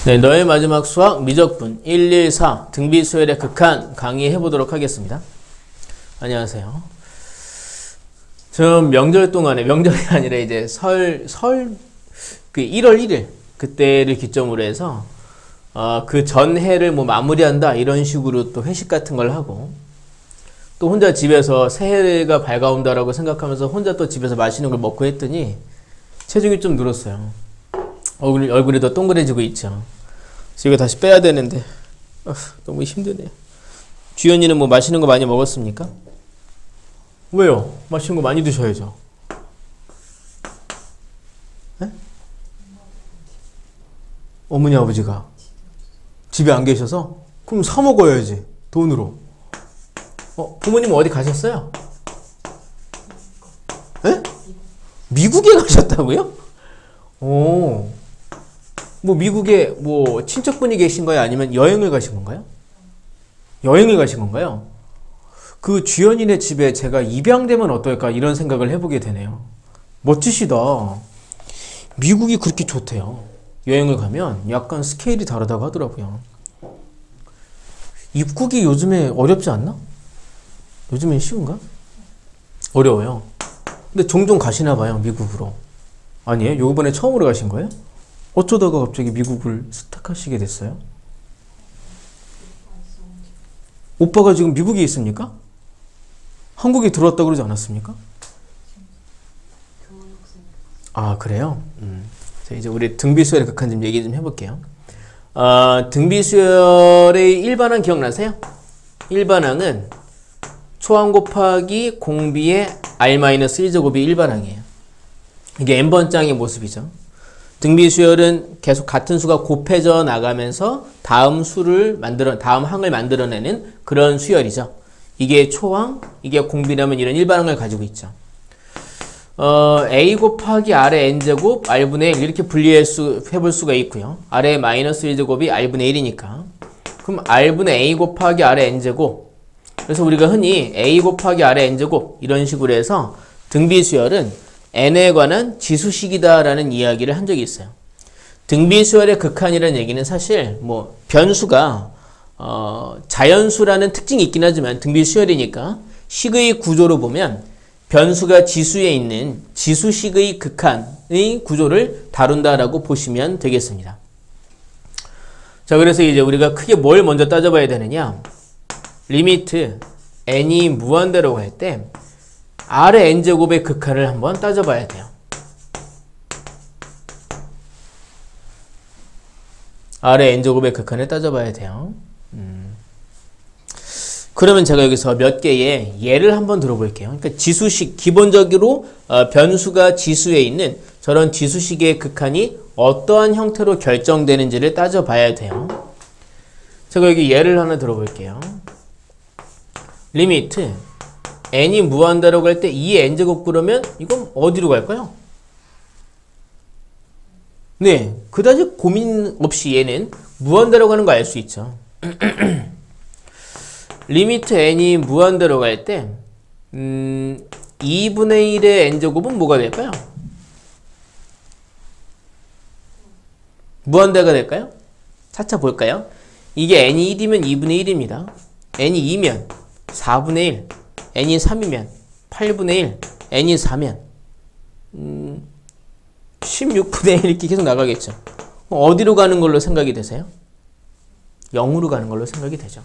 네, 너의 마지막 수학 미적분 114 등비수열의 극한 강의해 보도록 하겠습니다. 안녕하세요. 좀 명절 동안에, 명절이 아니라 이제 설 1월 1일 그때를 기점으로 해서 그 전해를 뭐 마무리한다 이런 식으로 또 회식 같은 걸 하고, 또 혼자 집에서 새해가 밝아온다라고 생각하면서 혼자 또 집에서 맛있는 걸 먹고 했더니 체중이 좀 늘었어요. 얼굴이 더 동그래지고 있죠. 그래서 이거 다시 빼야 되는데 너무 힘드네요. 주연이는 뭐 맛있는 거 많이 먹었습니까? 왜요? 맛있는 거 많이 드셔야죠. 네? 어머니 아버지가 집에 안 계셔서? 그럼 사 먹어야지, 돈으로. 부모님은 어디 가셨어요? 네? 미국에 가셨다고요? 오. 뭐 미국에 뭐 친척분이 계신 거예요? 아니면 여행을 가신 건가요? 여행을 가신 건가요? 그 주연이네 집에 제가 입양되면 어떨까 이런 생각을 해보게 되네요. 멋지시다. 미국이 그렇게 좋대요. 여행을 가면 약간 스케일이 다르다고 하더라고요. 입국이 요즘에 어렵지 않나? 요즘엔 쉬운가? 어려워요. 근데 종종 가시나 봐요, 미국으로. 아니에요? 요번에 처음으로 가신 거예요? 어쩌다가 갑자기 미국을 스탁하시게 됐어요? 오빠가 지금 미국에 있습니까? 한국에 들어왔다고 그러지 않았습니까? 아, 그래요? 자, 이제 우리 등비수열의 극한 좀 얘기 좀 해볼게요. 등비수열의 일반항 기억나세요? 일반항은 초항 곱하기 공비의 r-1제곱이 일반항이에요. 이게 n번장의 모습이죠. 등비수열은 계속 같은 수가 곱해져 나가면서 다음 항을 만들어내는 그런 수열이죠. 이게 초항, 이게 공비라면 이런 일반항을 가지고 있죠. a 곱하기 r의 n제곱 r분의 1 이렇게 분리해볼 수가 있고요. r의 마이너스 1제곱이 r분의 1이니까. 그럼 r분의 a 곱하기 r의 n제곱. 그래서 우리가 흔히 a 곱하기 r의 n제곱 이런 식으로 해서 등비수열은 n에 관한 지수식이다라는 이야기를 한 적이 있어요. 등비수열의 극한이라는 얘기는 사실 뭐 변수가 자연수라는 특징이 있긴 하지만 등비수열이니까 식의 구조로 보면 변수가 지수에 있는 지수식의 극한의 구조를 다룬다라고 보시면 되겠습니다. 자, 그래서 이제 우리가 크게 뭘 먼저 따져봐야 되느냐? 리미트 n이 무한대로 갈 때 r의 n제곱의 극한을 한번 따져봐야 돼요. r의 n제곱의 극한을 따져봐야 돼요. 그러면 제가 여기서 몇 개의 예를 한번 들어볼게요. 그러니까 지수식, 기본적으로 변수가 지수에 있는 저런 지수식의 극한이 어떠한 형태로 결정되는지를 따져봐야 돼요. 제가 여기 예를 하나 들어볼게요. 리미트 n이 무한대로 갈 때 2의 n제곱 그러면 이건 어디로 갈까요? 네, 그다지 고민 없이 얘는 무한대로 가는 거 알 수 있죠. 리미트 n이 무한대로 갈 때 2분의 1의 n제곱은 뭐가 될까요? 무한대가 될까요? 차차 볼까요? 이게 n이 1이면 2분의 1입니다. n이 2면 4분의 1, n이 3이면 8분의 1, n이 4면 16분의 1 이렇게 계속 나가겠죠. 어디로 가는 걸로 생각이 되세요? 0으로 가는 걸로 생각이 되죠.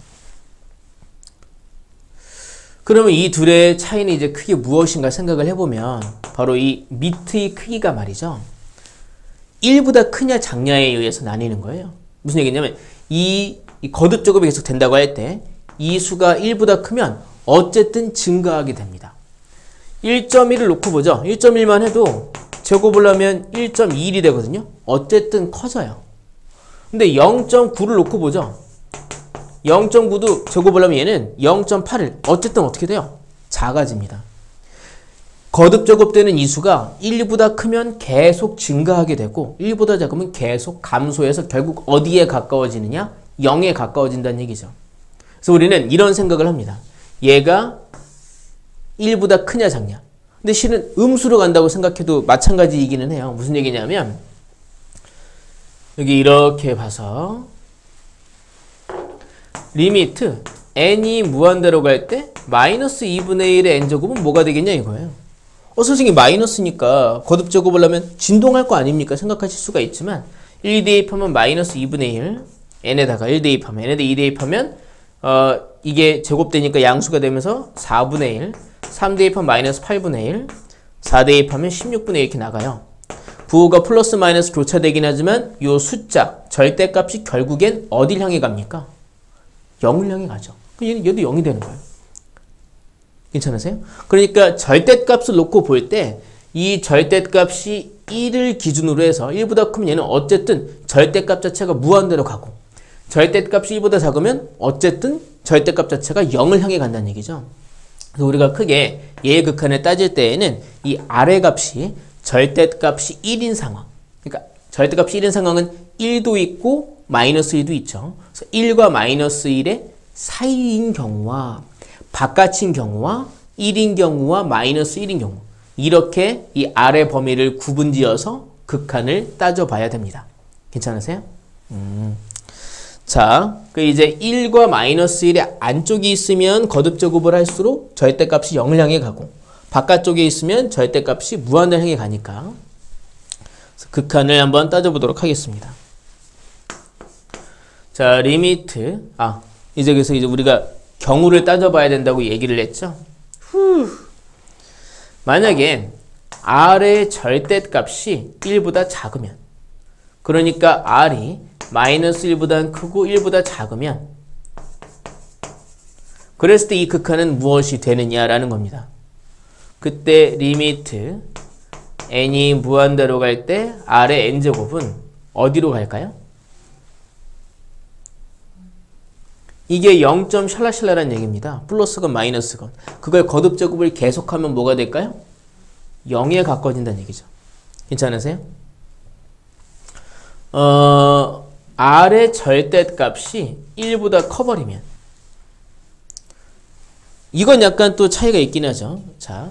그러면 이 둘의 차이는 이제 크게 무엇인가 생각을 해보면 바로 이 밑의 크기가 말이죠. 1보다 크냐 작냐에 의해서 나뉘는 거예요. 무슨 얘기냐면 이 거듭 제곱이 계속 된다고 할 때 이 수가 1보다 크면 어쨌든 증가하게 됩니다. 1.1을 놓고 보죠. 1.1만 해도 제곱을 하면 1.21이 되거든요. 어쨌든 커져요. 근데 0.9를 놓고 보죠. 0.9도 제곱을 하면 얘는 0.8을 어쨌든 어떻게 돼요? 작아집니다. 거듭 제곱되는 이 수가 1보다 크면 계속 증가하게 되고 1보다 작으면 계속 감소해서 결국 어디에 가까워지느냐? 0에 가까워진다는 얘기죠. 그래서 우리는 이런 생각을 합니다. 얘가 1보다 크냐 작냐. 근데 실은 음수로 간다고 생각해도 마찬가지이기는 해요. 무슨 얘기냐면 여기 이렇게 봐서 리미트 n이 무한대로 갈 때 마이너스 2분의 1의 n제곱은 뭐가 되겠냐 이거예요. 선생님 마이너스니까 거듭제곱을 하면 진동할 거 아닙니까? 생각하실 수가 있지만 1 대입하면 마이너스 2분의 1 n에다가 1 대입하면 n에다 2 대입하면 이게 제곱되니까 양수가 되면서 4분의 1 3 대입하면 마이너스 8분의 1 4 대입하면 16분의 1 이렇게 나가요. 부호가 플러스 마이너스 교차되긴 하지만 요 숫자 절대값이 결국엔 어딜 향해 갑니까? 0을 향해 가죠. 얘도 0이 되는 거예요. 괜찮으세요? 그러니까 절대값을 놓고 볼 때 이 절대값이 1을 기준으로 해서 1보다 크면 얘는 어쨌든 절대값 자체가 무한대로 가고 절대값이 1보다 작으면 어쨌든 절대값 자체가 0을 향해 간다는 얘기죠. 그래서 우리가 크게 얘의 극한을 따질 때에는 이 아래 값이 절대값이 1인 상황, 그러니까 절대값이 1인 상황은 1도 있고 마이너스 1도 있죠. 그래서 1과 마이너스 1의 사이인 경우와 바깥인 경우와 1인 경우와 마이너스 1인 경우 이렇게 이 아래 범위를 구분지어서 극한을 따져봐야 됩니다. 괜찮으세요? 자, 이제 1과 마이너스 1의 안쪽이 있으면 거듭제곱을 할수록 절대값이 0을 향해 가고 바깥쪽에 있으면 절대값이 무한을 향해 가니까 극한을 한번 따져보도록 하겠습니다. 자, 리미트 이제 그래서 이제 우리가 경우를 따져봐야 된다고 얘기를 했죠. 만약에 R의 절대값이 1보다 작으면 그러니까 R이 마이너스 1보다 크고 1보다 작으면 그랬을 때 이 극한은 무엇이 되느냐라는 겁니다. 그때 리미트 n이 무한대로 갈 때 R의 n제곱은 어디로 갈까요? 이게 0. 샬라샬라라는 얘기입니다. 플러스건 마이너스건. 그걸 거듭제곱을 계속하면 뭐가 될까요? 0에 가까워진다는 얘기죠. 괜찮으세요? R의 절대값이 1보다 커버리면 이건 약간 또 차이가 있긴 하죠. 자,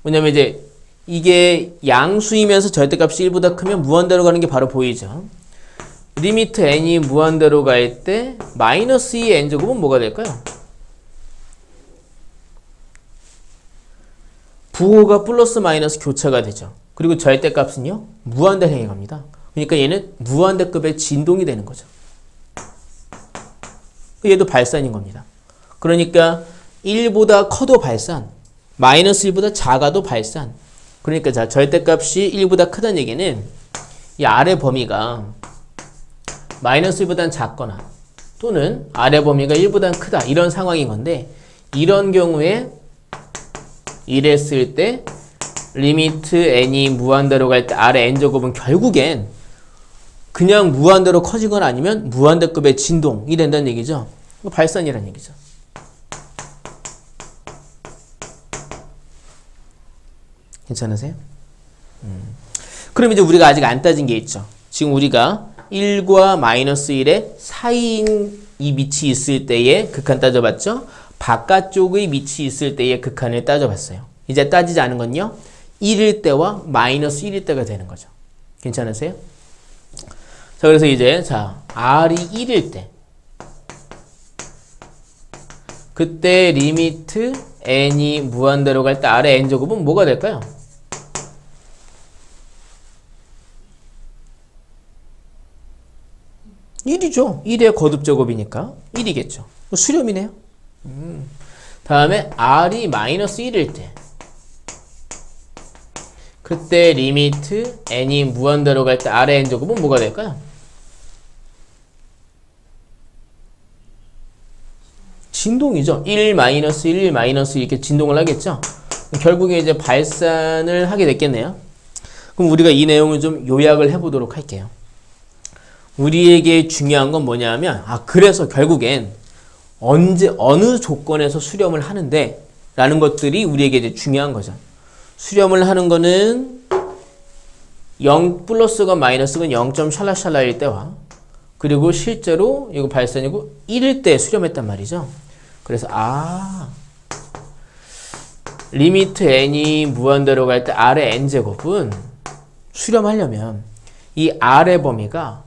뭐냐면 이제 이게 양수이면서 절대값이 1보다 크면 무한대로 가는 게 바로 보이죠. 리미트 n이 무한대로 갈 때 마이너스 2의 n제곱은 뭐가 될까요? 부호가 플러스 마이너스 교차가 되죠. 그리고 절대값은요 무한대로 향해 갑니다. 그러니까 얘는 무한대급의 진동이 되는 거죠. 얘도 발산인 겁니다. 그러니까 1보다 커도 발산, 마이너스 1보다 작아도 발산. 그러니까 자, 절대값이 1보다 크다는 얘기는 이 아래 범위가 마이너스 1보다는 작거나 또는 아래 범위가 1보다는 크다 이런 상황인 건데 이런 경우에 이랬을 때 리미트 n이 무한대로 갈 때 아래 n제곱은 결국엔 그냥 무한대로 커지거나 아니면 무한대급의 진동이 된다는 얘기죠. 발산이라는 얘기죠. 괜찮으세요? 그럼 이제 우리가 아직 안 따진 게 있죠. 지금 우리가 1과 마이너스 1의 사이인 이 밑이 있을 때의 극한 따져봤죠? 바깥쪽의 밑이 있을 때의 극한을 따져봤어요. 이제 따지지 않은 건요. 1일 때와 마이너스 1일 때가 되는 거죠. 괜찮으세요? 자, 그래서 이제 자, R이 1일 때 그때 리미트 n이 무한대로 갈 때 R의 n제곱은 뭐가 될까요? (1이죠) 1의 거듭제곱이니까 1이겠죠. 수렴이네요. 다음에 R이 마이너스 1일 때 그때 리미트 n이 무한대로 갈 때 R의 n제곱은 뭐가 될까요? 진동이죠. 1, 마이너스 1, 마이너스 이렇게 진동을 하겠죠. 결국에 이제 발산을 하게 됐겠네요. 그럼 우리가 이 내용을 좀 요약을 해보도록 할게요. 우리에게 중요한 건 뭐냐면 그래서 결국엔 언제 어느 조건에서 수렴을 하는데 라는 것들이 우리에게 이제 중요한 거죠. 수렴을 하는 거는 0 플러스가 마이너스가 0. 샬라샬라일 때와 그리고 실제로 이거 발산이고 1일 때 수렴했단 말이죠. 그래서 리미트 n이 무한대로 갈 때 R의 n제곱은 수렴하려면 이 R의 범위가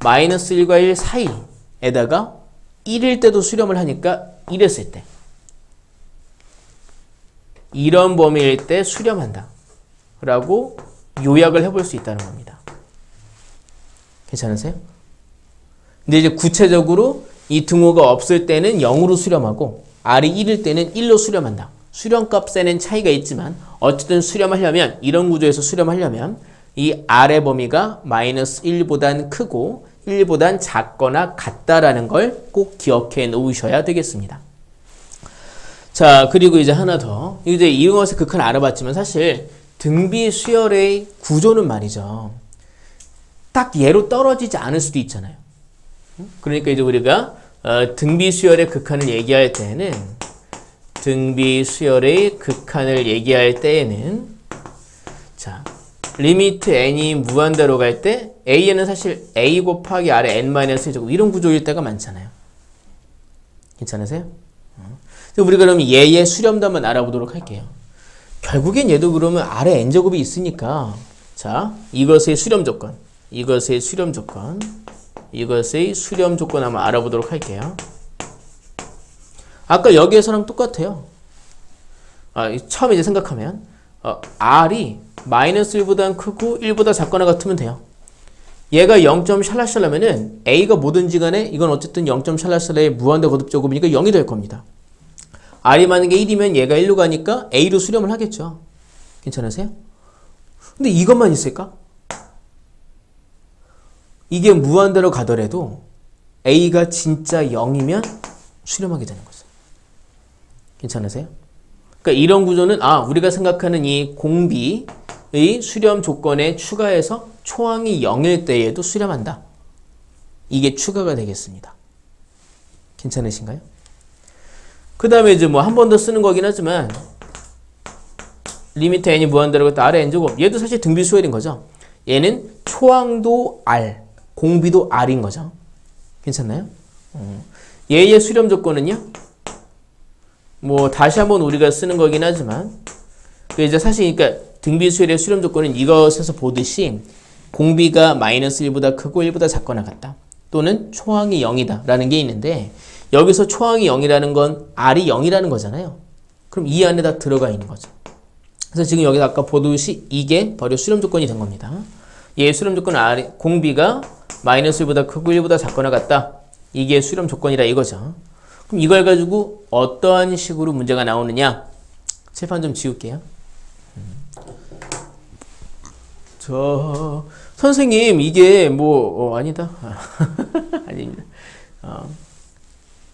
마이너스 1과 1 사이에다가 1일 때도 수렴을 하니까 이랬을 때 이런 범위일 때 수렴한다 라고 요약을 해볼 수 있다는 겁니다. 괜찮으세요? 근데 이제 구체적으로 이 등호가 없을 때는 0으로 수렴하고 R이 1일 때는 1로 수렴한다. 수렴값에는 차이가 있지만 어쨌든 수렴하려면 이런 구조에서 수렴하려면 이 R의 범위가 마이너스 1보단 크고 1보단 작거나 같다라는 걸 꼭 기억해 놓으셔야 되겠습니다. 자, 그리고 이제 하나 더. 이제 이것의 극한 알아봤지만 사실 등비 수열의 구조는 말이죠. 딱 얘로 떨어지지 않을 수도 있잖아요. 그러니까 이제 우리가 등비 수열의 극한을 얘기할 때는 자, 리미트 n이 무한대로 갈 때 a에는 사실 a 곱하기 r의 n-1제곱 이런 구조일 때가 많잖아요. 괜찮으세요? 우리가 그럼 얘의 수렴도 한번 알아보도록 할게요. 결국엔 얘도 그러면 r의 n제곱이 있으니까 자, 이것의 수렴 조건 한번 알아보도록 할게요. 아까 여기에서랑 똑같아요. 처음에 이제 생각하면 r이 마이너스 1보다 크고 1보다 작거나 같으면 돼요. 얘가 0점 샬라샬라면은 a가 뭐든지 간에 이건 어쨌든 0점 샬라샬라의 무한대 거듭제곱이니까 0이 될 겁니다. r이 만약에 1이면 얘가 1로 가니까 a로 수렴을 하겠죠. 괜찮으세요? 근데 이것만 있을까? 이게 무한대로 가더라도 a가 진짜 0이면 수렴하게 되는 거죠. 괜찮으세요? 그러니까 이런 구조는 우리가 생각하는 이 공비의 수렴 조건에 추가해서 초항이 0일 때에도 수렴한다. 이게 추가가 되겠습니다. 괜찮으신가요? 그 다음에 이제 뭐 한 번 더 쓰는 거긴 하지만 리미트 n이 무한대로 갔다 r의 n제곱 얘도 사실 등비 수열인 거죠. 얘는 초항도 r, 공비도 r인 거죠. 괜찮나요? 얘의 수렴 조건은요? 뭐 다시 한번 우리가 쓰는 거긴 하지만 이제 사실 그러니까 등비 수열의 수렴 조건은 이것에서 보듯이 공비가 마이너스 1보다 크고 1보다 작거나 같다. 또는 초항이 0이다 라는 게 있는데 여기서 초항이 0이라는 건 r이 0이라는 거잖아요. 그럼 이 안에다 들어가 있는 거죠. 그래서 지금 여기서 아까 보듯이 이게 바로 수렴 조건이 된 겁니다. 얘의 수렴 조건은 공비가 마이너스 1보다 크고 1보다 작거나 같다. 이게 수렴 조건이라 이거죠. 그럼 이걸 가지고 어떠한 식으로 문제가 나오느냐? 칠판 좀 지울게요. 선생님 이게 뭐 아니다. 아닙니다.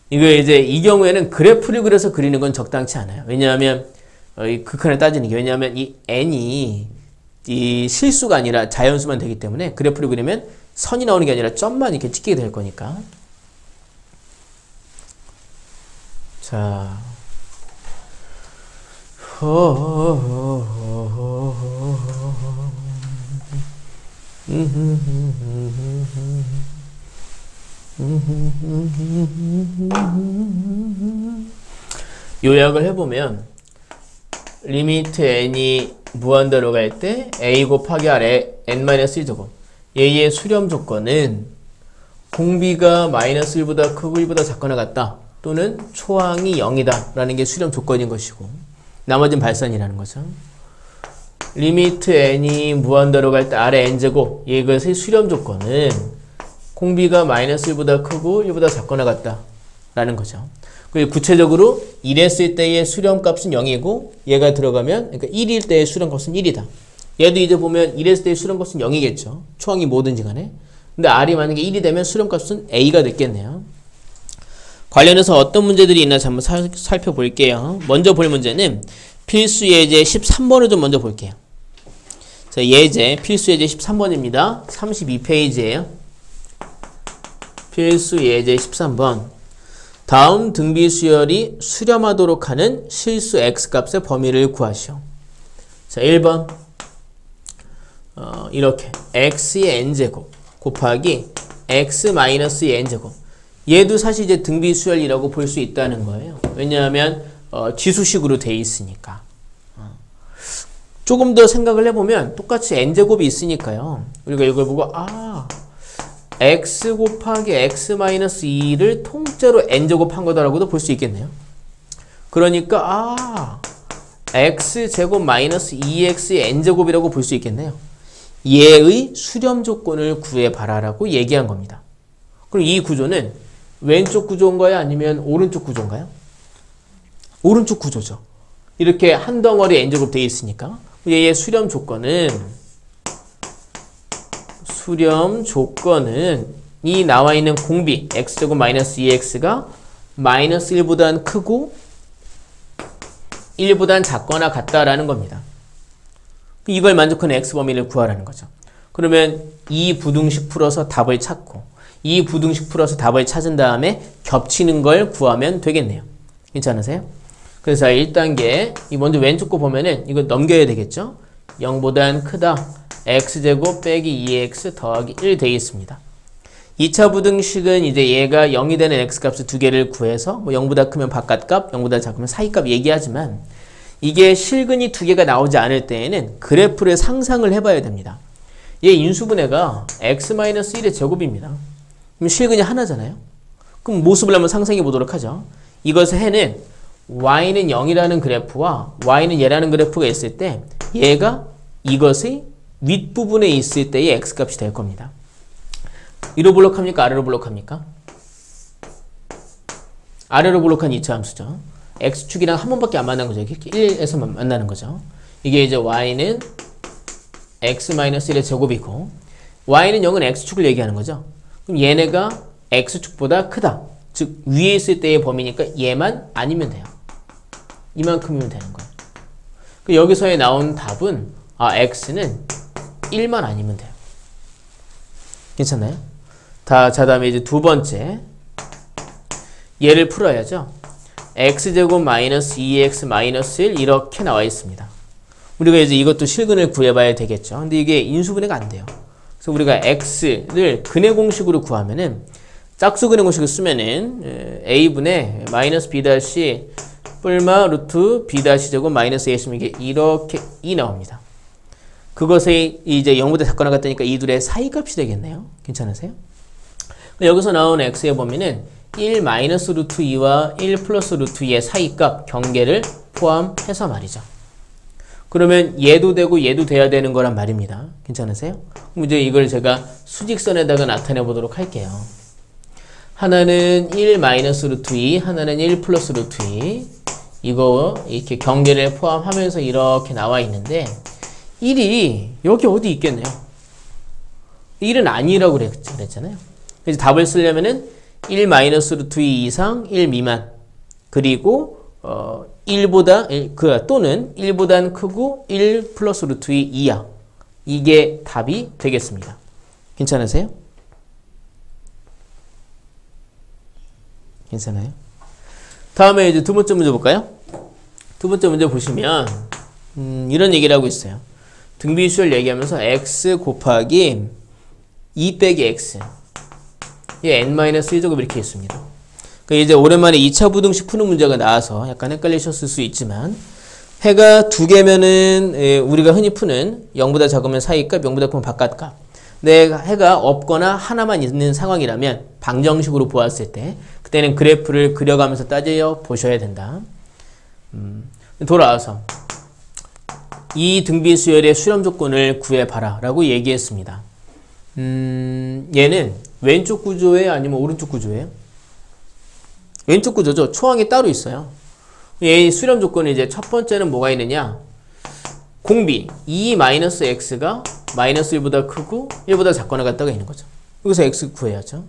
이거 이제 이 경우에는 그래프를 그려서 그리는 건 적당치 않아요. 왜냐하면 이 극한을 따지는 게 왜냐하면 이 n이 이 실수가 아니라 자연수만 되기 때문에 그래프를 그리면 선이 나오는 게 아니라 점만 이렇게 찍게 될 거니까. 자, 요약을 해보면 리미트 n이 무한대로 갈 때 a 곱하기 r의 n-1제곱 얘의 수렴 조건은 공비가 마이너스 1보다 크고 1보다 작거나 같다. 또는 초항이 0이다 라는 게 수렴 조건인 것이고 나머지는 발산이라는 거죠. 리미트 n이 무한대로 갈 때 r의 n제곱 이것의 수렴 조건은 공비가 마이너스 1보다 크고 1보다 작거나 같다 라는 거죠. 그리고 구체적으로 이랬을 때의 수렴값은 0이고 얘가 들어가면 그러니까 1일 때의 수렴값은 1이다. 얘도 이제 보면 이랬을 때의 수렴값은 0이겠죠. 초항이 뭐든지 간에. 근데 r이 만약에 1이 되면 수렴값은 a가 됐겠네요. 관련해서 어떤 문제들이 있나 한번 살펴볼게요. 먼저 볼 문제는 필수 예제 13번을 좀 먼저 볼게요. 자, 예제 필수 예제 13번입니다. 32페이지예요. 필수 예제 13번. 다음 등비 수열이 수렴하도록 하는 실수 x값의 범위를 구하시오. 자, 1번. 이렇게 x의 n제곱 곱하기 x-의 n제곱. 얘도 사실 이제 등비 수열이라고 볼 수 있다는 거예요. 왜냐하면 지수식으로 돼 있으니까. 조금 더 생각을 해보면 똑같이 n제곱이 있으니까요. 우리가 이걸 보고 x 곱하기 x 마이너스 2를 통째로 n제곱 한 거다라고도 볼 수 있겠네요. 그러니까 x제곱 마이너스 2x의 n제곱이라고 볼 수 있겠네요. 얘의 수렴 조건을 구해봐라라고 얘기한 겁니다. 그럼 이 구조는 왼쪽 구조인가요? 아니면 오른쪽 구조인가요? 오른쪽 구조죠. 이렇게 한 덩어리 n제곱 되어 있으니까 얘의 수렴 조건은 이 나와 있는 공비 x제곱 마이너스 2x가 마이너스 1보단 크고 1보단 작거나 같다라는 겁니다. 이걸 만족하는 x범위를 구하라는 거죠. 그러면 이 부등식 풀어서 답을 찾고 이 부등식 풀어서 답을 찾은 다음에 겹치는 걸 구하면 되겠네요. 괜찮으세요? 그래서 1단계 먼저 왼쪽 거 보면은 이거 넘겨야 되겠죠? 0보단 크다 x제곱 빼기 2x 더하기 1 되어 있습니다. 2차 부등식은 이제 얘가 0이 되는 x값을 두 개를 구해서 0보다 크면 바깥값, 0보다 작으면 사이값 얘기하지만 이게 실근이 두 개가 나오지 않을 때에는 그래프를 상상을 해봐야 됩니다. 얘 인수분해가 x-1의 제곱입니다. 그럼 실근이 하나잖아요. 그럼 모습을 한번 상상해 보도록 하죠. 이것의 해는 y는 0이라는 그래프와 y는 얘라는 그래프가 있을 때 얘가 이것의 윗부분에 있을 때의 x값이 될 겁니다. 위로 블록합니까? 아래로 블록합니까? 아래로 블록한 2차 함수죠. x축이랑 한 번밖에 안 만난 거죠. 이렇게 1에서 만나는 거죠. 이게 이제 y는 x-1의 제곱이고 y는 0은 x축을 얘기하는 거죠. 그럼 얘네가 x축보다 크다. 즉 위에 있을 때의 범위니까 얘만 아니면 돼요. 이만큼이면 되는 거예요. 여기서의 나온 답은 x는 1만 아니면 돼요. 괜찮나요? 자, 다음에 이제 두 번째 얘를 풀어야죠. x제곱 마이너스 2x 마이너스 1 이렇게 나와 있습니다. 우리가 이제 이것도 실근을 구해봐야 되겠죠. 근데 이게 인수분해가 안 돼요. 그래서 우리가 x를 근해 공식으로 구하면은 짝수 근해 공식을 쓰면은 a분의 마이너스 b 다시 뿔마 루트 b 다시 제곱 마이너스 a 쓰면 이게 이렇게 2 나옵니다. 그것에 이제 0보다 작거나 같다니까 이 둘의 사이값이 되겠네요. 괜찮으세요? 여기서 나온 x의 범위는 1 마이너스 루트 2와 1 플러스 루트 2의 사이값 경계를 포함해서 말이죠. 그러면 얘도 되고 얘도 돼야 되는 거란 말입니다. 괜찮으세요? 그럼 이제 이걸 제가 수직선에다가 나타내 보도록 할게요. 하나는 1 마이너스 루트 2, 하나는 1 플러스 루트 2. 이거 이렇게 경계를 포함하면서 이렇게 나와 있는데 1이 여기 어디 있겠네요. 1은 아니라고 그랬잖아요. 그래서 답을 쓰려면은 1 마이너스 루트 2 이상 1 미만 그리고 1보다 또는 1보단 크고 1 플러스 루트 2 이하 이게 답이 되겠습니다. 괜찮으세요? 괜찮아요? 다음에 이제 두 번째 문제 볼까요? 두 번째 문제 보시면 이런 얘기를 하고 있어요. 등비수열 얘기하면서 x 곱하기 2 빼기 x 이게 n-1제곱 이렇게 있습니다. 그러니까 이제 오랜만에 2차 부등식 푸는 문제가 나와서 약간 헷갈리셨을 수 있지만 해가 두 개면은 우리가 흔히 푸는 0보다 작으면 사이값, 0보다 크면 바깥값. 근데 해가 없거나 하나만 있는 상황이라면 방정식으로 보았을 때 그때는 그래프를 그려가면서 따져 보셔야 된다. 돌아와서 이 등비수열의 수렴 조건을 구해봐라 라고 얘기했습니다. 얘는 왼쪽 구조예요? 아니면 오른쪽 구조예요? 왼쪽 구조죠. 초항이 따로 있어요. 얘의 수렴 조건은 이제 첫 번째는 뭐가 있느냐? 공비 2-x가 마이너스 1보다 크고 1보다 작거나 같다가 있는 거죠. 여기서 x 구해야죠.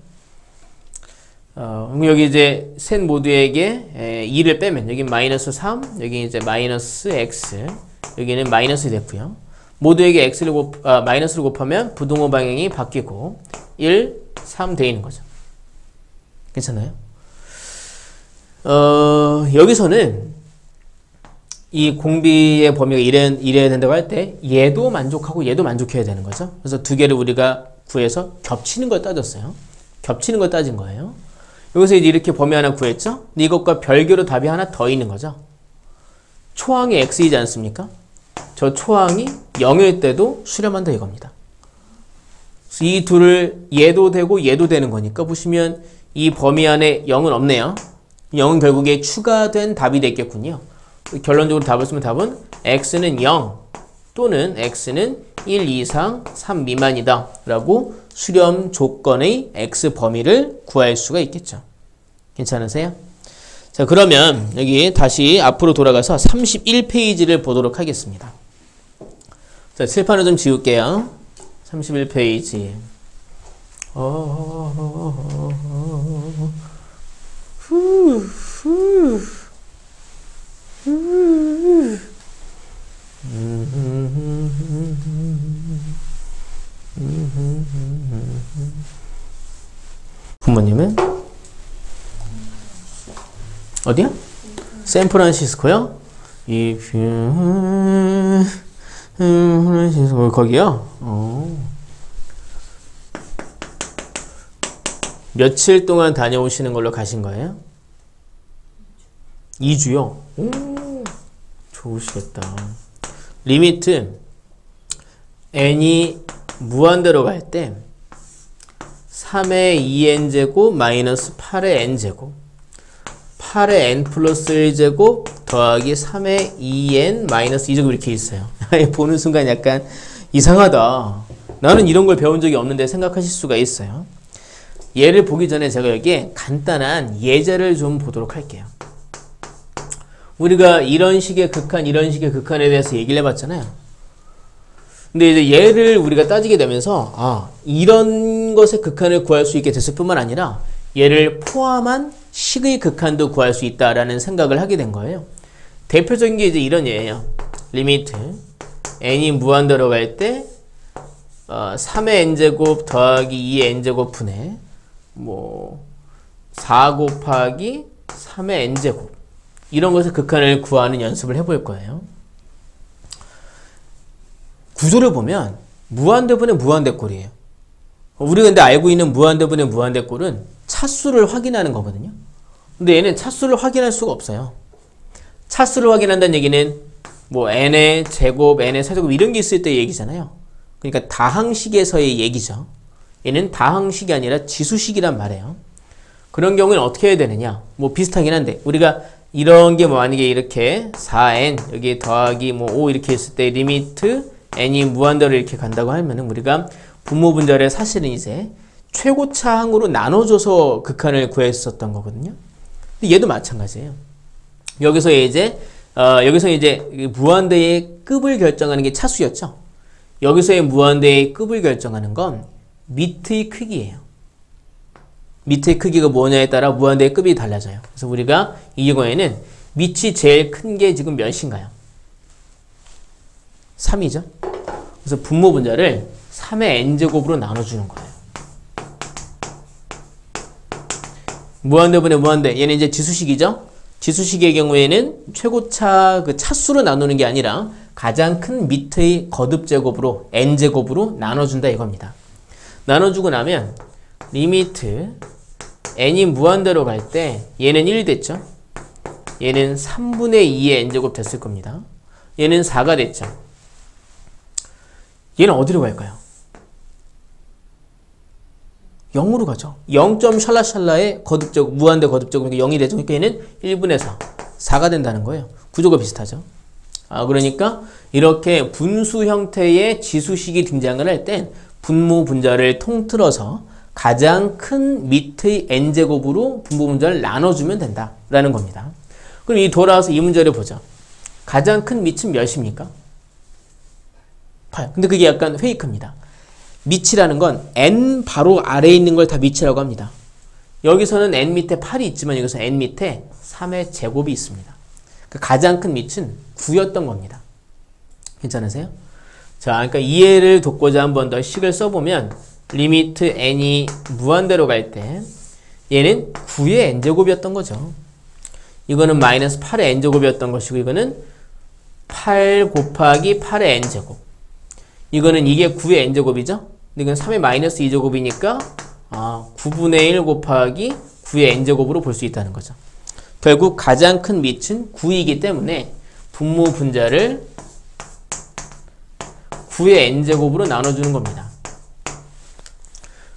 여기 이제 셋 모두에게 2를 빼면 여기 마이너스 3, 여기 이제 마이너스 x, 여기는 마이너스 됐고요. 모두에게 x를 마이너스를 곱하면 부등호 방향이 바뀌고 1, 3 돼 있는 거죠. 괜찮아요? 여기서는 이 공비의 범위가 이래야 된다고 할 때 얘도 만족하고 얘도 만족해야 되는 거죠. 그래서 두 개를 우리가 구해서 겹치는 걸 따졌어요. 겹치는 걸 따진 거예요. 여기서 이제 이렇게 범위 하나 구했죠? 근데 이것과 별개로 답이 하나 더 있는 거죠. 초항이 x이지 않습니까? 저 초항이 0일 때도 수렴한다 이겁니다. 이 둘을 얘도 되고 얘도 되는 거니까 보시면 이 범위 안에 0은 없네요. 0은 결국에 추가된 답이 됐겠군요. 결론적으로 답을 쓰면 답은 x는 0 또는 x는 1 이상 3 미만이다 라고 수렴 조건의 x 범위를 구할 수가 있겠죠. 괜찮으세요? 자, 그러면 여기 다시 앞으로 돌아가서 31페이지를 보도록 하겠습니다. 자, 칠판을 좀 지울게요. 31페이지. 부모님은 어디야? 샌프란시스코요? 샌프란시스코 거기요? 며칠 동안 다녀오시는 걸로 가신 거예요? 2주요? 오, 좋으시겠다. 리미트 n이 무한대로 갈 때 3의 2n제곱 마이너스 8의 n제곱 8의 n 플러스 1제곱 더하기 3의 2n 마이너스 2제곱 이렇게 있어요. 보는 순간 약간 이상하다. 나는 이런 걸 배운 적이 없는데 생각하실 수가 있어요. 얘를 보기 전에 제가 여기에 간단한 예제를 좀 보도록 할게요. 우리가 이런 식의 극한, 이런 식의 극한에 대해서 얘기를 해봤잖아요. 근데 이제 얘를 우리가 따지게 되면서 이런 것의 극한을 구할 수 있게 됐을 뿐만 아니라 얘를 포함한 식의 극한도 구할 수 있다라는 생각을 하게 된 거예요. 대표적인 게 이제 이런 예예요. 리미트 n이 무한대로 갈 때 3의 n제곱 더하기 2의 n제곱 분의 4 곱하기 3의 n제곱 이런 것의 극한을 구하는 연습을 해볼 거예요. 구조를 보면 무한대분의 무한대꼴이에요. 우리가 근데 알고 있는 무한대분의 무한대꼴은 차수를 확인하는 거거든요. 근데 얘는 차수를 확인할 수가 없어요. 차수를 확인한다는 얘기는 n의 제곱, n의 세제곱 이런 게 있을 때 얘기잖아요. 그러니까 다항식에서의 얘기죠. 얘는 다항식이 아니라 지수식이란 말이에요. 그런 경우는 어떻게 해야 되느냐? 비슷하긴 한데 우리가 이런 게 만약에 이렇게 4n 여기 더하기 5 이렇게 있을 때 리미트 n이 무한대로 이렇게 간다고 하면은 우리가 분모분자를 사실은 이제 최고차항으로 나눠줘서 극한을 구했었던 거거든요. 근데 얘도 마찬가지예요. 여기서 이제 무한대의 급을 결정하는 게 차수였죠. 여기서의 무한대의 급을 결정하는 건 밑의 크기예요. 밑의 크기가 뭐냐에 따라 무한대의 급이 달라져요. 그래서 우리가 이 경우에는 밑이 제일 큰 게 지금 몇인가요? 3이죠. 그래서 분모분자를 3의 n제곱으로 나눠주는 거예요. 무한대분의 무한대. 얘는 이제 지수식이죠. 지수식의 경우에는 최고차 차수로 나누는 게 아니라 가장 큰 밑의 거듭제곱으로 n제곱으로 나눠준다 이겁니다. 나눠주고 나면 리미트 n이 무한대로 갈 때 얘는 1 됐죠. 얘는 3분의 2의 n제곱 됐을 겁니다. 얘는 4가 됐죠. 얘는 어디로 갈까요? 0으로 가죠. 0점 샬라샬라의 거듭제곱, 무한대 거듭제곱, 그러니까 0이 되죠. 그러니까 얘는 1분의 4, 4가 된다는 거예요. 구조가 비슷하죠. 그러니까 이렇게 분수 형태의 지수식이 등장을 할 땐 분모 분자를 통틀어서 가장 큰 밑의 n제곱으로 분모 분자를 나눠주면 된다라는 겁니다. 그럼 돌아와서 이 문제를 보죠. 가장 큰 밑은 몇입니까? 8. 근데 그게 약간 페이크입니다. 밑이라는 건 n 바로 아래에 있는 걸 다 밑이라고 합니다. 여기서는 n 밑에 8이 있지만 여기서 n 밑에 3의 제곱이 있습니다. 가장 큰 밑은 9였던 겁니다. 괜찮으세요? 자, 그러니까 이해를 돕고자 한 번 더 식을 써보면 리미트 n이 무한대로 갈 때 얘는 9의 n제곱이었던 거죠. 이거는 마이너스 8의 n제곱이었던 것이고 이거는 8 곱하기 8의 n제곱. 이거는 이게 9의 n제곱이죠? 근데 이건 3의 마이너스 2제곱이니까 9분의 1 곱하기 9의 n제곱으로 볼 수 있다는 거죠. 결국 가장 큰 밑은 9이기 때문에 분모 분자를 9의 n제곱으로 나눠주는 겁니다.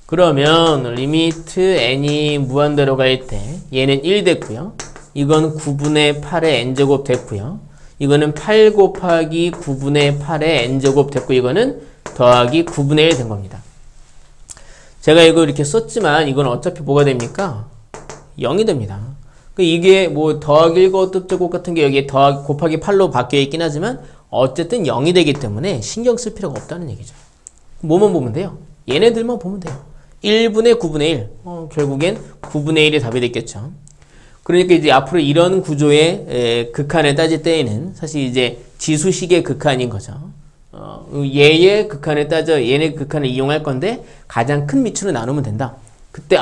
그러면 리미트 n이 무한대로 갈 때 얘는 1 됐고요. 이건 9분의 8의 n제곱 됐고요. 이거는 8 곱하기 9분의 8의 n제곱 됐고 이거는 더하기 9분의 1 된 겁니다. 제가 이거 이렇게 썼지만 이건 어차피 뭐가 됩니까? 0이 됩니다. 이게 뭐 더하기 1제곱 같은 게 여기에 더하기 곱하기 8로 바뀌어 있긴 하지만 어쨌든 0이 되기 때문에 신경 쓸 필요가 없다는 얘기죠. 뭐만 보면 돼요? 얘네들만 보면 돼요. 1분의 9분의 1. 결국엔 9분의 1이 답이 됐겠죠. 그러니까 이제 앞으로 이런 구조의 극한을 따질 때에는 사실 이제 지수식의 극한인 거죠. 얘의 극한을 얘네 극한을 이용할 건데 가장 큰 밑으로 나누면 된다. 그때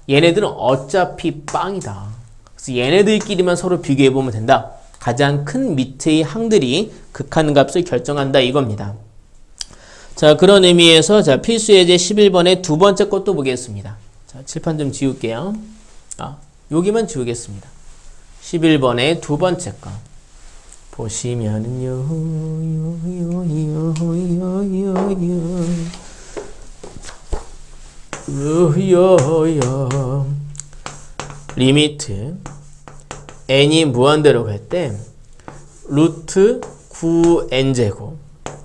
얘네들은 어차피 빵이다. 그래서 얘네들끼리만 서로 비교해보면 된다. 가장 큰 밑의 항들이 극한 값을 결정한다 이겁니다. 자, 그런 의미에서 자, 필수 예제 11번의 두 번째 것도 보겠습니다. 자, 칠판 좀 지울게요. 여기만 지우겠습니다. 11번의 두 번째 거. 보시면은요, 리미트 n이 무한대로 갈 때 루트 9n제곱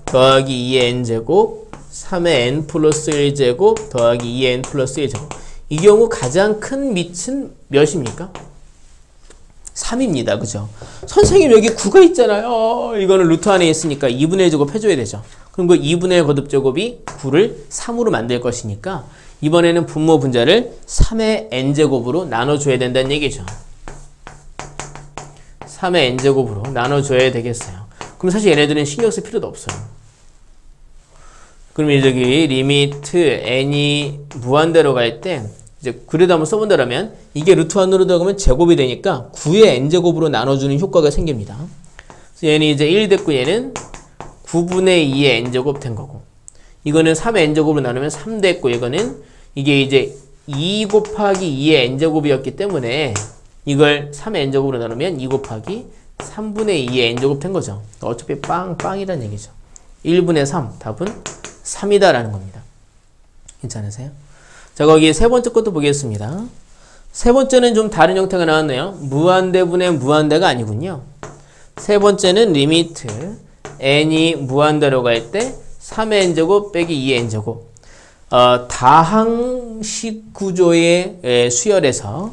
더하기 2의 n제곱 3의 n 플러스 1제곱 더하기 2의 n 플러스 1제곱. 이 경우 가장 큰 밑은 몇입니까? 3입니다. 그죠? 선생님 여기 9가 있잖아요. 이거는 루트 안에 있으니까 2분의 1제곱 해줘야 되죠. 그럼 그 2분의 1 거듭제곱이 9를 3으로 만들 것이니까 이번에는 분모 분자를 3의 n제곱으로 나눠줘야 된다는 얘기죠. 3의 n제곱으로 나눠줘야 되겠어요. 그럼 사실 얘네들은 신경 쓸 필요도 없어요. 그럼 여기 리미트 n이 무한대로 갈 때 이제 그래도 한번 써본다면 이게 루트 안으로 들어가면 제곱이 되니까 9의 n제곱으로 나눠주는 효과가 생깁니다. 그래서 얘는 이제 1 됐고 얘는 9분의 2의 n제곱 된 거고 이거는 3의 n제곱으로 나누면 3 됐고 이거는 이게 이제 2 곱하기 2의 n제곱이었기 때문에 이걸 3의 n제곱으로 나누면 2 곱하기 3분의 2의 n제곱 된 거죠. 어차피 빵이라는 얘기죠. 1분의 3 답은 3이다 라는 겁니다. 괜찮으세요? 자, 거기 세 번째 것도 보겠습니다. 세 번째는 좀 다른 형태가 나왔네요. 무한대분의 무한대가 아니군요. 세 번째는 리미트 n이 무한대로 갈 때 3의 n제곱 빼기 2의 n제곱. 다항식 구조의 수열에서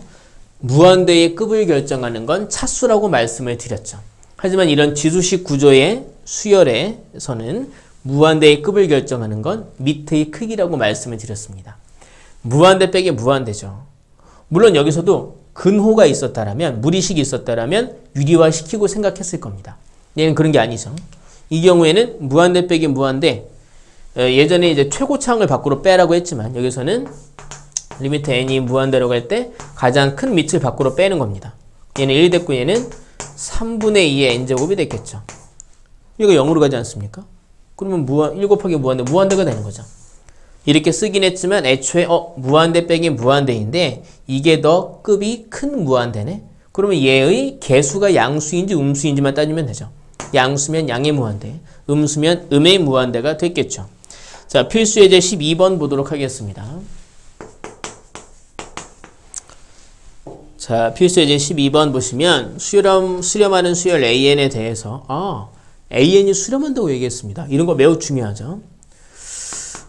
무한대의 급을 결정하는 건 차수라고 말씀을 드렸죠. 하지만 이런 지수식 구조의 수열에서는 무한대의 급을 결정하는 건 밑의 크기라고 말씀을 드렸습니다. 무한대 빼기 무한대죠. 물론 여기서도 근호가 있었다라면, 무리식이 있었다라면 유리화시키고 생각했을 겁니다. 얘는 그런 게 아니죠. 이 경우에는 무한대 빼기 무한대, 예전에 이제 최고차항을 밖으로 빼라고 했지만 여기서는 리미트 n이 무한대로 갈 때 가장 큰 밑을 밖으로 빼는 겁니다. 얘는 1 됐고 얘는 3분의 2의 n제곱이 됐겠죠. 이거 0으로 가지 않습니까? 그러면 1 곱하기 무한대가 되는 거죠. 이렇게 쓰긴 했지만 애초에 무한대 빼기 무한대인데 이게 더 급이 큰 무한대네. 그러면 얘의 개수가 양수인지 음수인지만 따지면 되죠. 양수면 양의 무한대, 음수면 음의 무한대가 됐겠죠. 자, 필수 예제 12번 보도록 하겠습니다. 자, 필수 예제 12번 보시면 수렴하는 수열 AN에 대해서 AN이 수렴한다고 얘기했습니다. 이런 거 매우 중요하죠.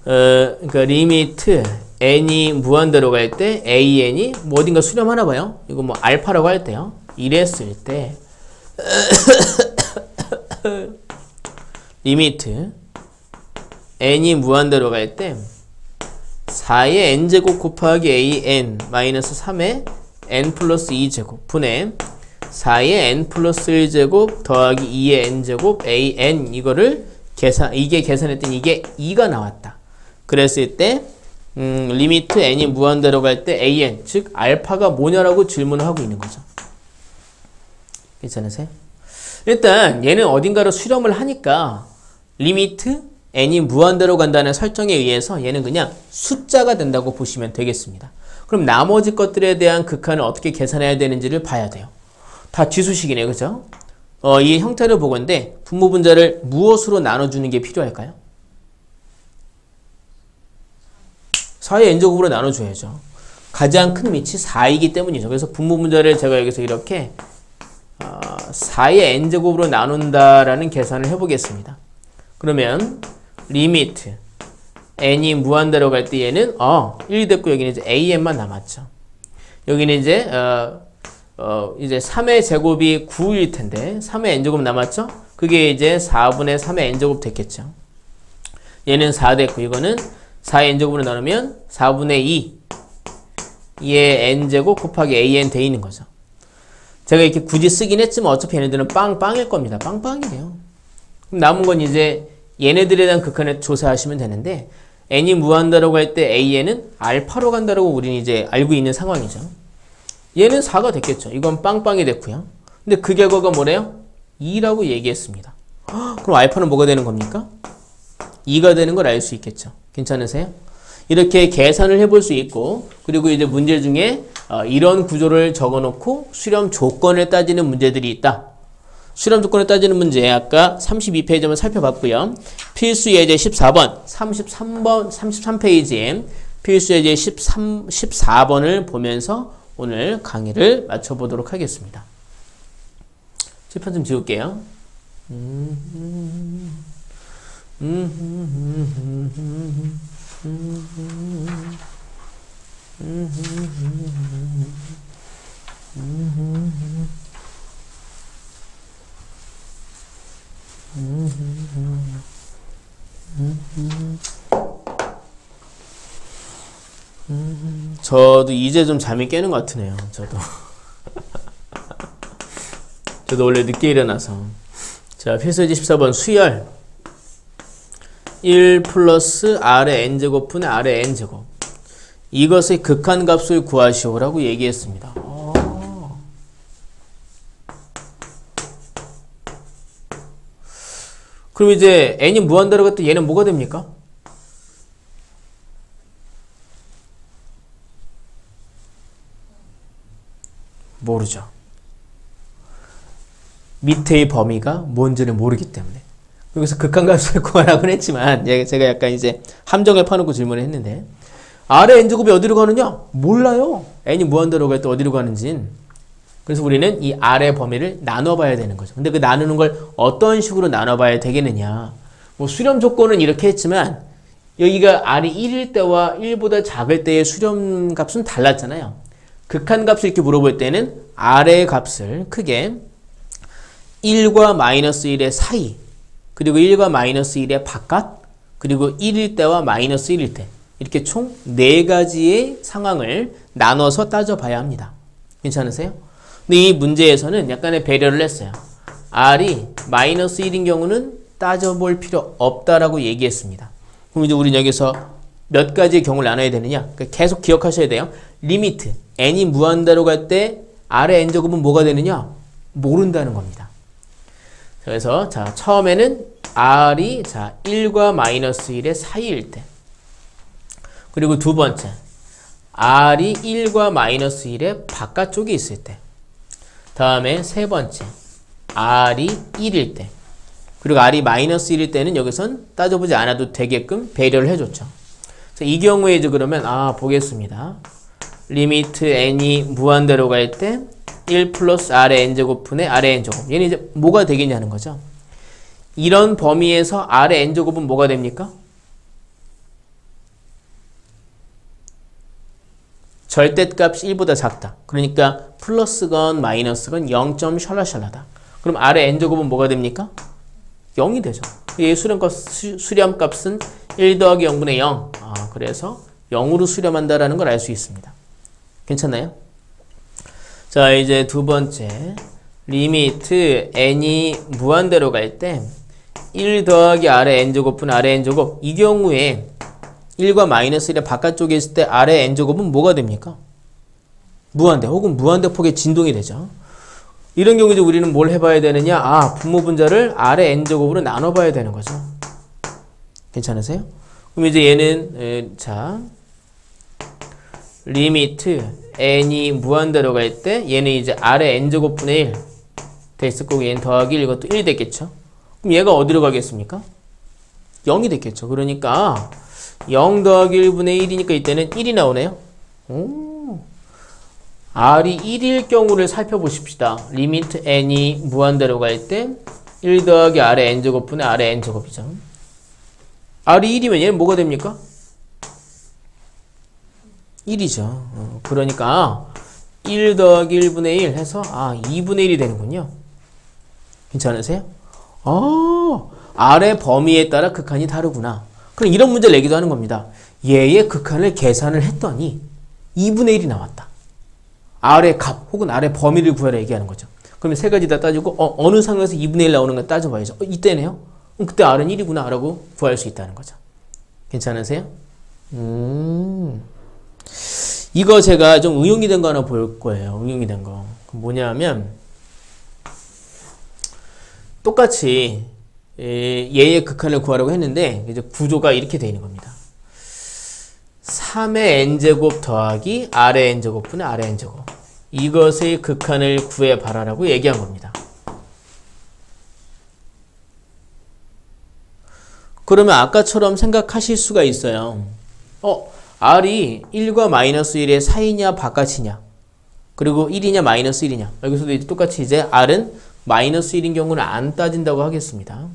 그러니까 리미트 n이 무한대로 갈 때 AN이 뭐 어딘가 수렴하나 봐요. 이거 뭐 알파라고 할 때요. 이랬을 때 리미트 n이 무한대로 갈 때 4의 n제곱 곱하기 an 마이너스 3의 n 플러스 2제곱 분의 4의 n 플러스 1제곱 더하기 2의 n제곱 an 이거를 이게 계산했더니 이게 2가 나왔다. 그랬을 때 리미트 n이 무한대로 갈 때 an 즉 알파가 뭐냐라고 질문을 하고 있는 거죠. 괜찮으세요? 일단 얘는 어딘가로 수렴을 하니까 리미트 n이 무한대로 간다는 설정에 의해서 얘는 그냥 숫자가 된다고 보시면 되겠습니다. 그럼 나머지 것들에 대한 극한을 어떻게 계산해야 되는지를 봐야 돼요. 다 지수식이네, 그죠? 이 형태를 보건데 분모 분자를 무엇으로 나눠주는 게 필요할까요? 4의 n제곱으로 나눠줘야죠. 가장 큰 밑이 4이기 때문이죠. 그래서 분모 분자를 제가 여기서 이렇게 4의 n제곱으로 나눈다라는 계산을 해보겠습니다. 그러면 리미트 n이 무한대로 갈 때 얘는 1이 됐고 여기는 이제 an만 남았죠. 여기는 이제 이제 3의 제곱이 9일 텐데 3의 n제곱 남았죠? 그게 이제 4분의 3의 n제곱 됐겠죠. 얘는 4 됐고 이거는 4의 n제곱으로 나누면 4분의 2의 n제곱 곱하기 an 돼 있는 거죠. 제가 이렇게 굳이 쓰긴 했지만 어차피 얘네들은 빵빵일 겁니다. 빵빵이래요. 그럼 남은 건 이제 얘네들에 대한 극한을 조사하시면 되는데 n이 무한대로 갈 때 an은 알파로 간다라고 우리는 이제 알고 있는 상황이죠. 얘는 4가 됐겠죠. 이건 빵빵이 됐고요. 근데 그 결과가 뭐래요? 2라고 얘기했습니다. 그럼 알파는 뭐가 되는 겁니까? 2가 되는 걸 알 수 있겠죠. 괜찮으세요? 이렇게 계산을 해볼 수 있고 그리고 이제 문제 중에 이런 구조를 적어놓고 수렴 조건을 따지는 문제들이 있다. 수렴 조건을 따지는 문제 아까 32페이지 한번 살펴봤고요. 필수 예제 14번, 33번, 33페이지에 필수 예제 14번을 보면서 오늘 강의를 마쳐보도록 하겠습니다. 칠판 좀 지울게요. 저도 이제 좀 잠이 깨는 것 같으네요. 저도 원래 늦게 일어나서. 자, 필수예제 14번 수열 1 플러스 r의 n제곱 분의 r의 n제곱 이것의 극한값을 구하시오라고 얘기했습니다. 그럼 이제 n이 무한대로 갈 때 얘는 뭐가 됩니까? 모르죠. 밑에의 범위가 뭔지를 모르기 때문에. 여기서 극한값을 구하라고는 했지만 제가 약간 이제 함정을 파놓고 질문을 했는데 r의 n제곱이 어디로 가느냐? 몰라요. n이 무한대로 갈 때 어디로 가는진. 그래서 우리는 이 r의 범위를 나눠봐야 되는 거죠. 근데 그 나누는 걸 어떤 식으로 나눠봐야 되겠느냐. 뭐 수렴 조건은 이렇게 했지만 여기가 r이 1일 때와 1보다 작을 때의 수렴 값은 달랐잖아요. 극한값을 이렇게 물어볼 때는 r의 값을 크게 1과 마이너스 1의 사이 그리고 1과 마이너스 1의 바깥 그리고 1일 때와 마이너스 1일 때 이렇게 총 4가지의 상황을 나눠서 따져봐야 합니다. 괜찮으세요? 근데 이 문제에서는 약간의 배려를 했어요. r이 마이너스 1인 경우는 따져볼 필요 없다라고 얘기했습니다. 그럼 이제 우리는 여기서 몇 가지의 경우를 나눠야 되느냐? 계속 기억하셔야 돼요. 리미트 n이 무한대로 갈 때 r의 n제곱은 뭐가 되느냐? 모른다는 겁니다. 그래서 자 처음에는 r이 1과 마이너스 1의 사이일 때 그리고 두 번째 r이 1과 마이너스 1의 바깥쪽에 있을 때 다음에 세 번째 r이 1일 때 그리고 r이 마이너스 1일 때는 여기선 따져보지 않아도 되게끔 배려를 해줬죠. 이 경우에 이제 그러면 보겠습니다. 리미트 n이 무한대로 갈 때 1 플러스 r의 n제곱 분의 r의 n제곱 얘는 이제 뭐가 되겠냐는 거죠. 이런 범위에서 r의 n제곱은 뭐가 됩니까? 절대값이 1보다 작다. 그러니까 플러스건 마이너스건 0. 샬라샬라다. 그럼 r의 n제곱은 뭐가 됩니까? 0이 되죠. 얘 수렴값은 1 더하기 0분의 0. 그래서 0으로 수렴한다라는 걸 알 수 있습니다. 괜찮나요? 자, 이제 두 번째. 리미트 n이 무한대로 갈 때 1 더하기 r의 n제곱 분 r의 n제곱 이 경우에 1과 마이너스 1의 바깥쪽에 있을 때 r의 n제곱은 뭐가 됩니까? 무한대 혹은 무한대폭의 진동이 되죠. 이런 경우에 우리는 뭘 해봐야 되느냐? 분모 분자를 r의 n제곱으로 나눠봐야 되는 거죠. 괜찮으세요? 그럼 이제 얘는 리미트 n이 무한대로 갈 때 얘는 이제 r의 n제곱 분의 1 됐을 거고 얘는 더하기 1 이것도 1이 됐겠죠. 그럼 얘가 어디로 가겠습니까? 0이 됐겠죠. 그러니까 0 더하기 1분의 1이니까 이때는 1이 나오네요. 오. r이 1일 경우를 살펴보십시다. 리미트 n이 무한대로 갈 때 1 더하기 r의 n제곱분의 r의 n제곱이죠. r이 1이면 얘는 뭐가 됩니까? 1이죠. 그러니까 1 더하기 1분의 1 해서 2분의 1이 되는군요. 괜찮으세요? r의 범위에 따라 극한이 다르구나. 그럼 이런 문제를 내기도 하는 겁니다. 얘의 극한을 계산을 했더니 2분의 1이 나왔다. r의 값 혹은 r의 범위를 구하라 얘기하는 거죠. 그러면 세 가지 다 따지고 어느 상황에서 2분의 1 나오는 건 따져봐야죠. 이때네요. 그럼 그때 r은 1이구나 라고 구할 수 있다는 거죠. 괜찮으세요? 이거 제가 좀 응용이 된 거 하나 볼 거예요. 응용이 된 거. 뭐냐면 똑같이 얘의 극한을 구하려고 했는데 이제 구조가 이렇게 되어 있는 겁니다. 3의 n제곱 더하기 r의 n제곱분의 r의 n제곱, 이것의 극한을 구해봐라라고 얘기한 겁니다. 그러면 아까처럼 생각하실 수가 있어요. r이 1과 마이너스 1의 사이냐 바깥이냐, 그리고 1이냐 마이너스 1이냐. 여기서도 이제 똑같이 이제 r은 마이너스 1인 경우는 안 따진다고 하겠습니다.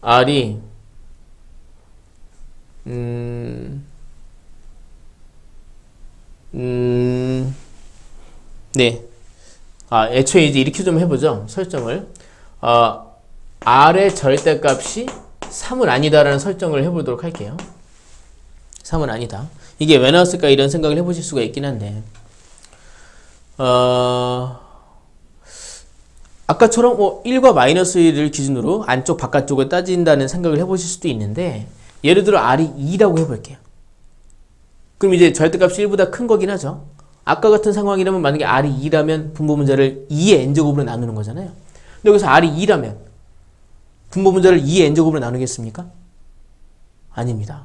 r이 네. 애초에 이제 이렇게 좀 해보죠. 설정을. r의 절대값이 3은 아니다라는 설정을 해보도록 할게요. 3은 아니다. 이게 왜 나왔을까 이런 생각을 해보실 수가 있긴 한데, 아까처럼 1과 마이너스 1을 기준으로 안쪽 바깥쪽을 따진다는 생각을 해보실 수도 있는데, 예를 들어 r이 2라고 해볼게요. 그럼 이제 절대값이 1보다 큰 거긴 하죠. 아까 같은 상황이라면 만약에 r이 2라면 분모 문자를 2의 n제곱으로 나누는 거잖아요. 근데 여기서 r이 2라면 분모 문자를 2의 n제곱으로 나누겠습니까? 아닙니다.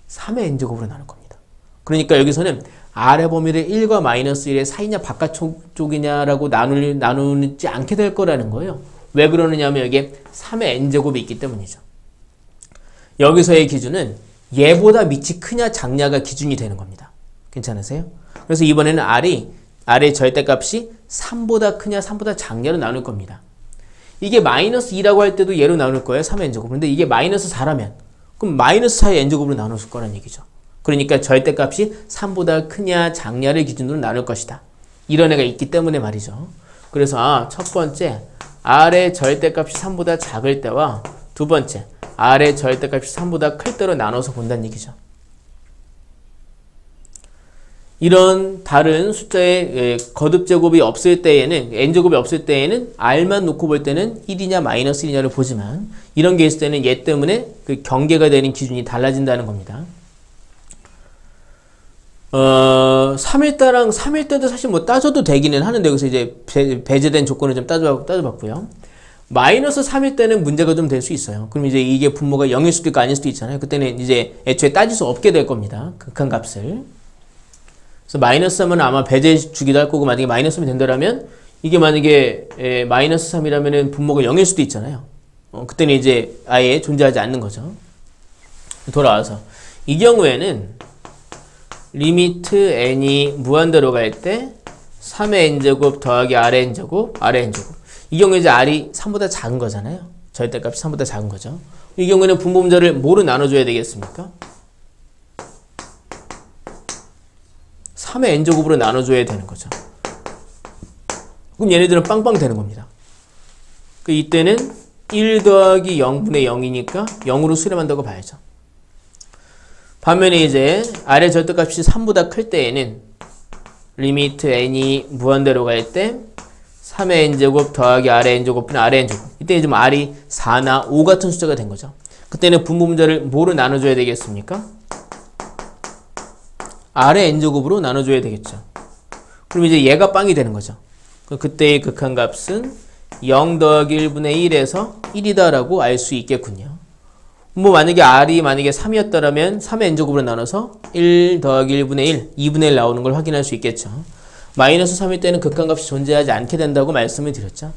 3의 n제곱으로 나눌 겁니다. 그러니까 여기서는 r의 범위를 1과 마이너스 1의 사이냐 바깥쪽이냐라고 나누지 않게 될 거라는 거예요. 왜 그러느냐 하면 여기에 3의 n제곱이 있기 때문이죠. 여기서의 기준은 얘보다 밑이 크냐 작냐가 기준이 되는 겁니다. 괜찮으세요? 그래서 이번에는 r의 절대값이 3보다 크냐 3보다 작냐로 나눌 겁니다. 이게 마이너스 2라고 할 때도 얘로 나눌 거예요. 3의 n제곱. 그런데 이게 마이너스 4라면 그럼 마이너스 4의 n제곱으로 나눌 거라는 얘기죠. 그러니까 절대값이 3보다 크냐 작냐를 기준으로 나눌 것이다. 이런 애가 있기 때문에 말이죠. 그래서 첫 번째 r의 절대값이 3보다 작을 때와 두 번째 r의 절대값이 3보다 클 때로 나눠서 본다는 얘기죠. 이런 다른 숫자의 거듭제곱이 없을 때에는, n제곱이 없을 때에는 r만 놓고 볼 때는 1이냐 마이너스 1이냐를 보지만, 이런 게 있을 때는 얘 때문에 그 경계가 되는 기준이 달라진다는 겁니다. 3일따랑 3일 때도 사실 뭐 따져도 되기는 하는데, 여기서 이제 배제된 조건을 좀 따져봤고요. 마이너스 3일 때는 문제가 좀 될 수 있어요. 그럼 이제 이게 분모가 0일 수도 있고 아닐 수도 있잖아요. 그때는 이제 애초에 따질 수 없게 될 겁니다. 극한값을. 그래서 마이너스 3은 아마 배제 주기도 할 거고, 만약에 마이너스 3이 된다라면 이게 만약에 마이너스 3이라면은 분모가 0일 수도 있잖아요. 그때는 이제 아예 존재하지 않는 거죠. 돌아와서 이 경우에는 리미트 n이 무한대로 갈 때 3의 n제곱 더하기 r의 n제곱, r의 n제곱. 이 경우에 이제 r이 3보다 작은 거잖아요. 절대값이 3보다 작은 거죠. 이 경우에는 분모 문자를 뭐로 나눠줘야 되겠습니까? 3의 n제곱으로 나눠줘야 되는 거죠. 그럼 얘네들은 빵빵 되는 겁니다. 이때는 1 더하기 0분의 0이니까 0으로 수렴한다고 봐야죠. 반면에 이제 r의 절대값이 3보다 클 때에는 리미트 n이 무한대로 갈 때 3의 n제곱 더하기 r의 n제곱분의 r의 n제곱. 이때 좀 r이 4나 5 같은 숫자가 된 거죠. 그때는 분모 문자를 뭐로 나눠줘야 되겠습니까? r의 n제곱으로 나눠줘야 되겠죠. 그럼 이제 얘가 빵이 되는 거죠. 그때의 극한값은 0 더하기 1분의 1에서 1이다라고 알 수 있겠군요. 뭐 만약에 r이 만약에 3이었다라면 3의 n제곱으로 나눠서 1 더하기 1분의 1, 2분의 1 나오는 걸 확인할 수 있겠죠. 마이너스 3일 때는 극한값이 존재하지 않게 된다고 말씀을 드렸죠.